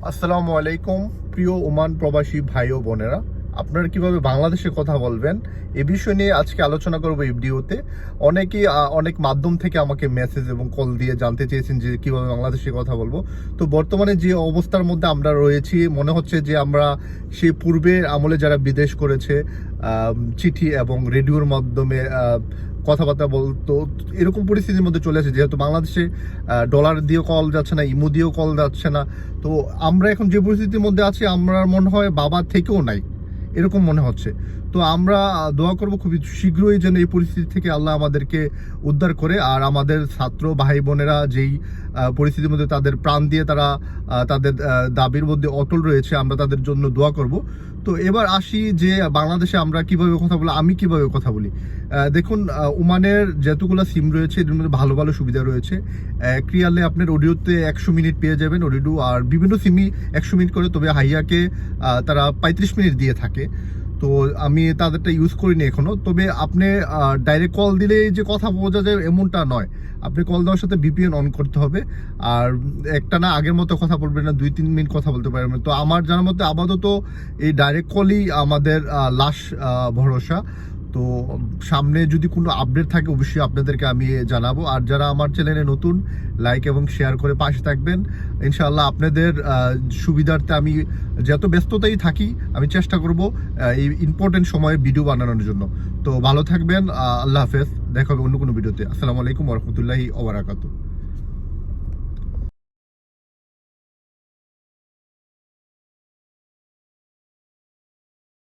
আসসালামু আলাইকুম প্রিয় ওমান প্রবাসী ভাই ও বোনেরা, আপনারা কিভাবে বাংলাদেশে কথা বলবেন এ বিষয় নিয়ে আজকে আলোচনা করব এই ভিডিওতে। অনেকেই অনেক মাধ্যম থেকে আমাকে মেসেজ এবং কল দিয়ে জানতে চেয়েছেন যে কিভাবে বাংলাদেশে কথা বলবো। তো বর্তমানে যে অবস্থার মধ্যে আমরা রয়েছি, মনে হচ্ছে যে আমরা সেই পূর্বের আমলে যারা বিদেশ করেছে চিঠি এবং রেডিওর মাধ্যমে কথাবার্তা বলতো, এরকম পরিস্থিতির মধ্যে চলে আসে। যেহেতু বাংলাদেশে ডলার দিয়েও কল যাচ্ছে না, ইমো দিয়েও কল যাচ্ছে না, তো আমরা এখন যে পরিস্থিতির মধ্যে আছি, আমার মনে হয় বাবা থেকেও নাই এরকম মনে হচ্ছে। তো আমরা দোয়া করব খুবই শীঘ্রই যেন এই পরিস্থিতি থেকে আল্লাহ আমাদেরকে উদ্ধার করে। আর আমাদের ছাত্র ভাই বোনেরা যেই পরিস্থিতির মধ্যে তাদের প্রাণ দিয়ে তারা তাদের দাবির মধ্যে অটল রয়েছে, আমরা তাদের জন্য দোয়া করব। তো এবার আসি যে বাংলাদেশে আমরা কিভাবে কথা বলি, আমি কিভাবে কথা বলি। দেখুন, ওমানের যতগুলো সিম রয়েছে এর মধ্যে ভালো ভালো সুবিধা রয়েছে। ক্লিয়ারলি আপনার অডিওতে 100 মিনিট পেয়ে যাবেন অডিও, আর বিভিন্ন সিমই 100 মিনিট করে, তবে হাইয়াকে তারা 35 মিনিট দিয়ে থাকে। তো আমি তাদেরটা ইউজ করিনি এখনো। তবে আপনি ডাইরেক্ট কল দিলে যে কথা বোঝা যায় এমনটা নয়, আপনি কল দেওয়ার সাথে VPN অন করতে হবে। আর একটা না আগের মতো কথা বলবেন না, 2-3 মিনিট কথা বলতে পারবেন। তো আমার জানার মতে আপাতত এই ডাইরেক্ট কলই আমাদের লাস্ট ভরসা। তো সামনে যদি কোনো আপডেট থাকে অবশ্যই আপনাদেরকে আমি জানাবো। আর যারা আমার চ্যানেলে নতুন, লাইক এবং শেয়ার করে পাশে থাকবেন। ইনশাআল্লাহ আপনাদের সুবিধার্থে আমি যত ব্যস্ততাই থাকি আমি চেষ্টা করব এই ইম্পর্টেন্ট সময়ে ভিডিও বানানোর জন্য। তো ভালো থাকবেন, আল্লাহ হাফেজ, দেখা হবে অন্য কোনো ভিডিওতে। আসসালামু আলাইকুম ওয়া রাহমাতুল্লাহি ওয়া বারাকাতুহু।